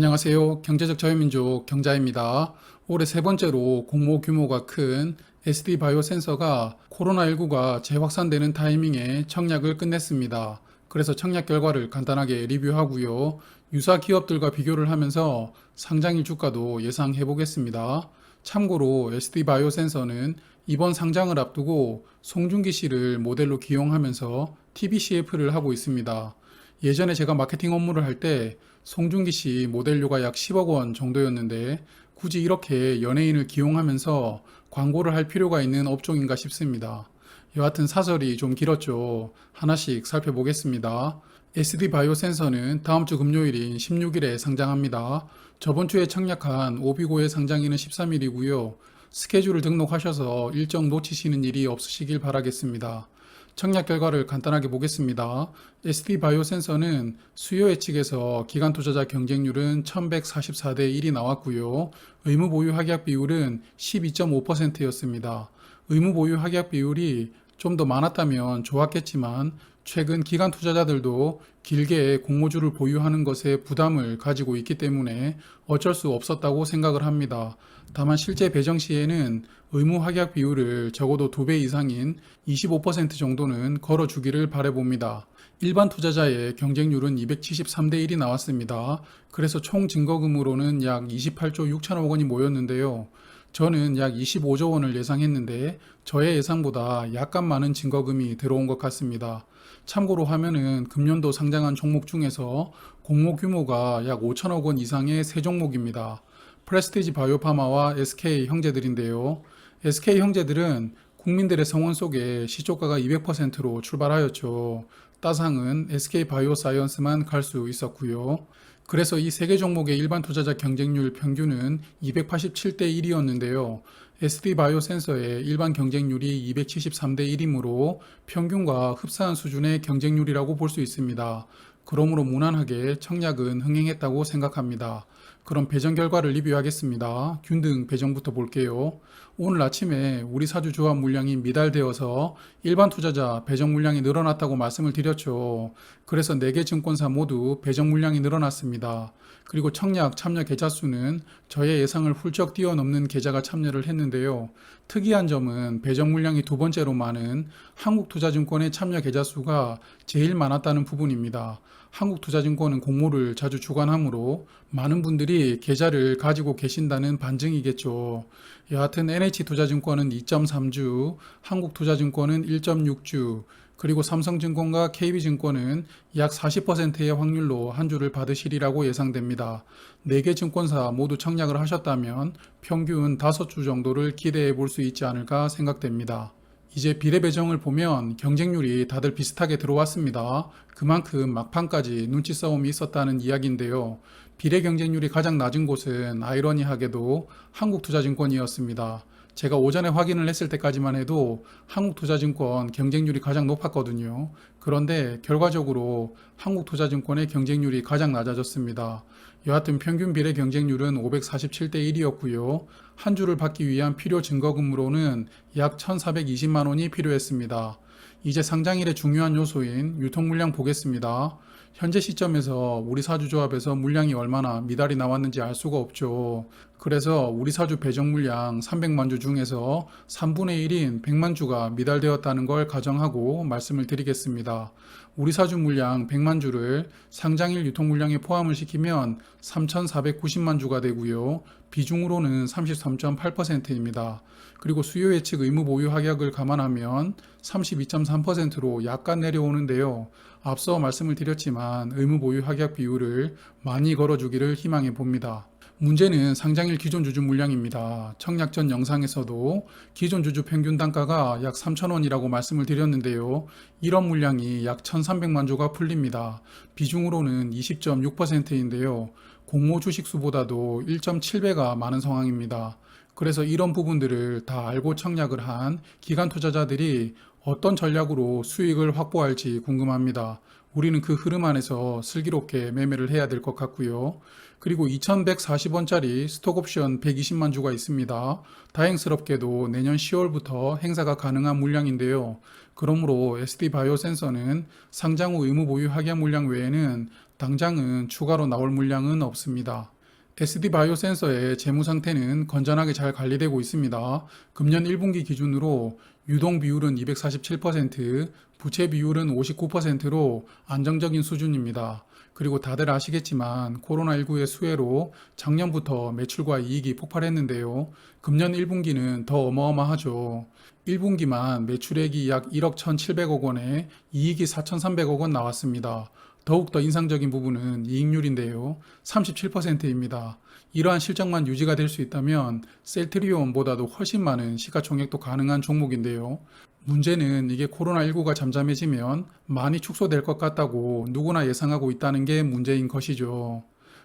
안녕하세요. 경제적 자유민족 경자입니다. 올해 세 번째로 공모 규모가 큰 SD 바이오 센서가 코로나19가 재확산되는 타이밍에 청약을 끝냈습니다. 그래서 청약 결과를 간단하게 리뷰하고요. 유사 기업들과 비교를 하면서 상장일 주가도 예상해 보겠습니다. 참고로 SD 바이오 센서는 이번 상장을 앞두고 송중기 씨를 모델로 기용하면서 TBCF를 하고 있습니다. 예전에 제가 마케팅 업무를 할 때 송중기 씨 모델료가 약 10억 원 정도였는데 굳이 이렇게 연예인을 기용하면서 광고를 할 필요가 있는 업종인가 싶습니다. 여하튼 사설이 좀 길었죠. 하나씩 살펴보겠습니다. SD 바이오 센서는 다음 주 금요일인 16일에 상장합니다. 저번 주에 청약한 오비고의 상장일은 13일이고요. 스케줄을 등록하셔서 일정 놓치시는 일이 없으시길 바라겠습니다. 청약 결과를 간단하게 보겠습니다. SD 바이오 센서는 수요 예측에서 기관 투자자 경쟁률은 1144대 1이 나왔고요. 의무 보유 확약 비율은 12.5%였습니다. 의무 보유 확약 비율이 좀 더 많았다면 좋았겠지만 최근 기관 투자자들도 길게 공모주를 보유하는 것에 부담을 가지고 있기 때문에 어쩔 수 없었다고 생각을 합니다. 다만 실제 배정 시에는 의무 확약 비율을 적어도 2배 이상인 25% 정도는 걸어주기를 바라봅니다. 일반 투자자의 경쟁률은 273대 1이 나왔습니다. 그래서 총 증거금으로는 약 28조 6천억 원이 모였는데요. 저는 약 25조 원을 예상했는데 저의 예상보다 약간 많은 증거금이 들어온 것 같습니다. 참고로 하면은 금년도 상장한 종목 중에서 공모 규모가 약 5천억 원 이상의 세 종목입니다. 프레스티지 바이오파마와 SK 형제들인데요. SK 형제들은 국민들의 성원 속에 시초가가 200%로 출발하였죠. 따상은 SK 바이오사이언스만 갈 수 있었고요. 그래서 이 세 개 종목의 일반 투자자 경쟁률 평균은 287대 1이었는데요. SD 바이오 센서의 일반 경쟁률이 273대 1이므로 평균과 흡사한 수준의 경쟁률이라고 볼 수 있습니다. 그러므로 무난하게 청약은 흥행했다고 생각합니다. 그럼 배정 결과를 리뷰하겠습니다. 균등 배정부터 볼게요. 오늘 아침에 우리 사주 조합 물량이 미달되어서 일반 투자자 배정 물량이 늘어났다고 말씀을 드렸죠. 그래서 4개 증권사 모두 배정 물량이 늘어났습니다. 그리고 청약 참여 계좌 수는 저의 예상을 훌쩍 뛰어넘는 계좌가 참여를 했는데요. 특이한 점은 배정 물량이 두 번째로 많은 한국투자증권의 참여 계좌 수가 제일 많았다는 부분입니다. 한국투자증권은 공모를 자주 주관하므로 많은 분들이 계좌를 가지고 계신다는 반증이겠죠. 여하튼 NH투자증권은 2.3주, 한국투자증권은 1.6주, 그리고 삼성증권과 KB증권은 약 40%의 확률로 한 주를 받으시리라고 예상됩니다. 4개 증권사 모두 청약을 하셨다면 평균 5주 정도를 기대해 볼 수 있지 않을까 생각됩니다. 이제 비례 배정을 보면 경쟁률이 다들 비슷하게 들어왔습니다. 그만큼 막판까지 눈치 싸움이 있었다는 이야기인데요. 비례 경쟁률이 가장 낮은 곳은 아이러니하게도 한국투자증권이었습니다. 제가 오전에 확인을 했을 때까지만 해도 한국투자증권 경쟁률이 가장 높았거든요. 그런데 결과적으로 한국투자증권의 경쟁률이 가장 낮아졌습니다. 여하튼 평균 비례 경쟁률은 547대 1이었고요. 한 주를 받기 위한 필요 증거금으로는 약 1,420만 원이 필요했습니다. 이제 상장일의 중요한 요소인 유통물량 보겠습니다. 현재 시점에서 우리 사주조합에서 물량이 얼마나 미달이 나왔는지 알 수가 없죠. 그래서 우리 사주 배정 물량 300만 주 중에서 3분의 1인 100만 주가 미달되었다는 걸 가정하고 말씀을 드리겠습니다. 우리 사주 물량 100만 주를 상장일 유통 물량에 포함을 시키면 3,490만 주가 되고요. 비중으로는 33.8%입니다. 그리고 수요 예측 의무 보유 확약을 감안하면 32.3%로 약간 내려오는데요. 앞서 말씀을 드렸지만 의무 보유 확약 비율을 많이 걸어주기를 희망해 봅니다. 문제는 상장일 기존 주주 물량입니다. 청약 전 영상에서도 기존 주주 평균 단가가 약 3,000원이라고 말씀을 드렸는데요. 이런 물량이 약 1,300만 주가 풀립니다. 비중으로는 20.6%인데요. 공모 주식 수보다도 1.7배가 많은 상황입니다. 그래서 이런 부분들을 다 알고 청약을 한 기관 투자자들이 어떤 전략으로 수익을 확보할지 궁금합니다. 우리는 그 흐름 안에서 슬기롭게 매매를 해야 될 것 같고요. 그리고 2140원짜리 스톡옵션 120만 주가 있습니다. 다행스럽게도 내년 10월부터 행사가 가능한 물량인데요. 그러므로 SD 바이오 센서는 상장 후 의무 보유 확약 물량 외에는 당장은 추가로 나올 물량은 없습니다. SD바이오 센서의 재무 상태는 건전하게 잘 관리되고 있습니다. 금년 1분기 기준으로 유동 비율은 247%, 부채 비율은 59%로 안정적인 수준입니다. 그리고 다들 아시겠지만 코로나19의 수혜로 작년부터 매출과 이익이 폭발했는데요. 금년 1분기는 더 어마어마하죠. 1분기만 매출액이 약 1억 1,700억 원에 이익이 4,300억 원 나왔습니다. 더욱더 인상적인 부분은 이익률인데요. 37%입니다. 이러한 실적만 유지가 될 수 있다면 셀트리온보다도 훨씬 많은 시가총액도 가능한 종목인데요. 문제는 이게 코로나19가 잠잠해지면 많이 축소될 것 같다고 누구나 예상하고 있다는 게 문제인 것이죠.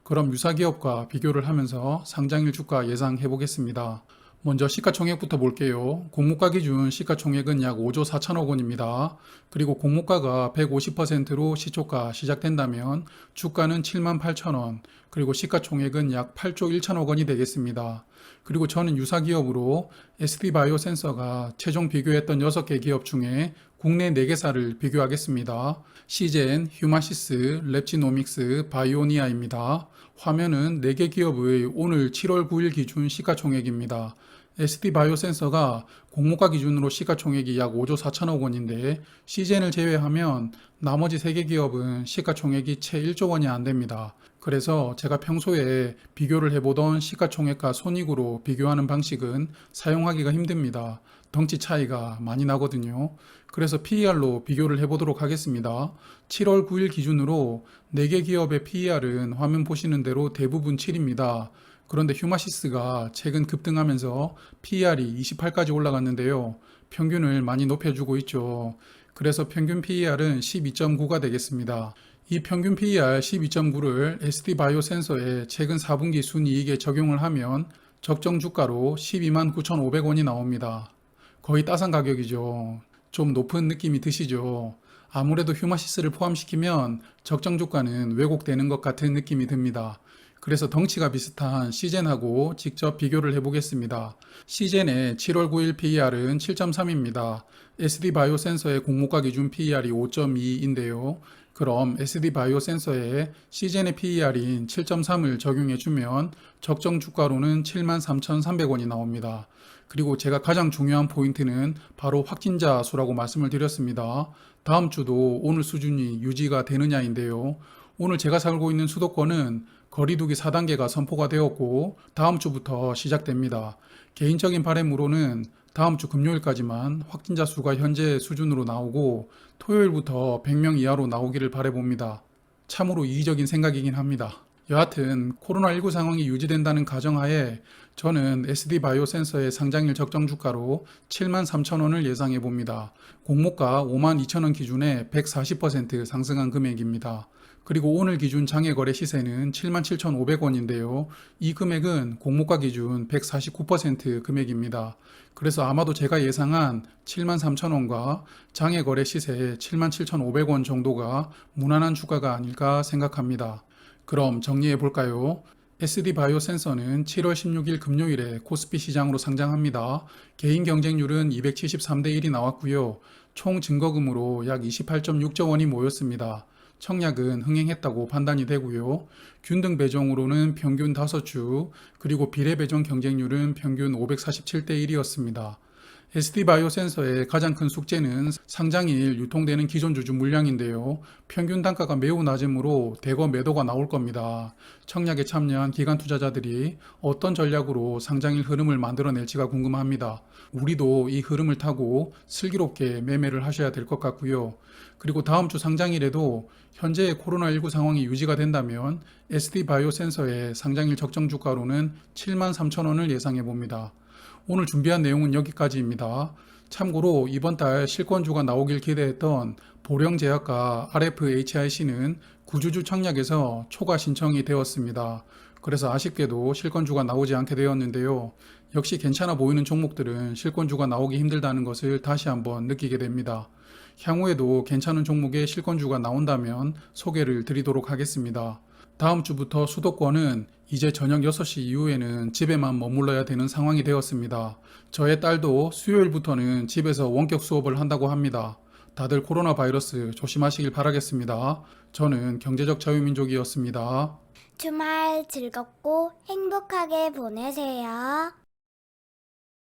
그럼 유사기업과 비교를 하면서 상장일 주가 예상해 보겠습니다. 먼저 시가총액부터 볼게요. 공모가 기준 시가총액은 약 5조 4천억 원입니다. 그리고 공모가가 150%로 시초가 시작된다면 주가는 7만 8천 원, 그리고 시가총액은 약 8조 1천억 원이 되겠습니다. 그리고 저는 유사기업으로 SD바이오 센서가 최종 비교했던 6개 기업 중에 국내 4개사를 비교하겠습니다. 시젠, 휴마시스, 랩지노믹스, 바이오니아입니다. 화면은 4개 기업의 오늘 7월 9일 기준 시가총액입니다. SD바이오 센서가 공모가 기준으로 시가총액이 약 5조 4천억 원인데 시젠을 제외하면 나머지 3개 기업은 시가총액이 채 1조 원이 안 됩니다. 그래서 제가 평소에 비교를 해보던 시가총액과 손익으로 비교하는 방식은 사용하기가 힘듭니다. 덩치 차이가 많이 나거든요. 그래서 PER로 비교를 해보도록 하겠습니다. 7월 9일 기준으로 4개 기업의 PER은 화면 보시는 대로 대부분 7입니다. 그런데 휴마시스가 최근 급등하면서 PER이 28까지 올라갔는데요. 평균을 많이 높여주고 있죠. 그래서 평균 PER은 12.9가 되겠습니다. 이 평균 PER 12.9를 SD바이오 센서의 최근 4분기 순이익에 적용을 하면 적정 주가로 12만 9,500원이 나옵니다. 거의 따상 가격이죠. 좀 높은 느낌이 드시죠? 아무래도 휴마시스를 포함시키면 적정 주가는 왜곡되는 것 같은 느낌이 듭니다. 그래서 덩치가 비슷한 시젠하고 직접 비교를 해보겠습니다. 시젠의 7월 9일 PER은 7.3입니다. SD바이오 센서의 공모가 기준 PER이 5.2인데요. 그럼 SD바이오 센서에 시젠의 PER인 7.3을 적용해주면 적정 주가로는 73,300원이 나옵니다. 그리고 제가 가장 중요한 포인트는 바로 확진자 수라고 말씀을 드렸습니다. 다음 주도 오늘 수준이 유지가 되느냐인데요. 오늘 제가 살고 있는 수도권은 거리두기 4단계가 선포가 되었고 다음 주부터 시작됩니다. 개인적인 바람으로는 다음 주 금요일까지만 확진자 수가 현재 수준으로 나오고 토요일부터 100명 이하로 나오기를 바라봅니다. 참으로 이기적인 생각이긴 합니다. 여하튼 코로나19 상황이 유지된다는 가정하에 저는 SD바이오 센서의 상장일 적정 주가로 7만 3천 원을 예상해 봅니다. 공모가 5만 2천 원 기준에 140% 상승한 금액입니다. 그리고 오늘 기준 장외 거래 시세는 7만 7,500원인데요. 이 금액은 공모가 기준 149% 금액입니다. 그래서 아마도 제가 예상한 7만 3천 원과 장외 거래 시세 7만 7,500원 정도가 무난한 주가가 아닐까 생각합니다. 그럼 정리해 볼까요? SD바이오 센서는 7월 16일 금요일에 코스피 시장으로 상장합니다. 개인 경쟁률은 273대 1이 나왔고요. 총 증거금으로 약 28.6조 원이 모였습니다. 청약은 흥행했다고 판단이 되고요. 균등 배정으로는 평균 5주, 그리고 비례 배정 경쟁률은 평균 547대 1이었습니다. SD바이오 센서의 가장 큰 숙제는 상장일 유통되는 기존 주주 물량인데요. 평균 단가가 매우 낮으므로 대거 매도가 나올 겁니다. 청약에 참여한 기관 투자자들이 어떤 전략으로 상장일 흐름을 만들어낼지가 궁금합니다. 우리도 이 흐름을 타고 슬기롭게 매매를 하셔야 될 것 같고요. 그리고 다음 주 상장일에도 현재의 코로나19 상황이 유지가 된다면 SD바이오 센서의 상장일 적정 주가로는 7만 3천 원을 예상해 봅니다. 오늘 준비한 내용은 여기까지입니다. 참고로 이번 달 실권주가 나오길 기대했던 보령제약과 RFHIC는 구주주 청약에서 초과 신청이 되었습니다. 그래서 아쉽게도 실권주가 나오지 않게 되었는데요. 역시 괜찮아 보이는 종목들은 실권주가 나오기 힘들다는 것을 다시 한번 느끼게 됩니다. 향후에도 괜찮은 종목에 실권주가 나온다면 소개를 드리도록 하겠습니다. 다음 주부터 수도권은 이제 저녁 6시 이후에는 집에만 머물러야 되는 상황이 되었습니다. 저의 딸도 수요일부터는 집에서 원격 수업을 한다고 합니다. 다들 코로나 바이러스 조심하시길 바라겠습니다. 저는 경제적 자유민족이었습니다. 주말 즐겁고 행복하게 보내세요.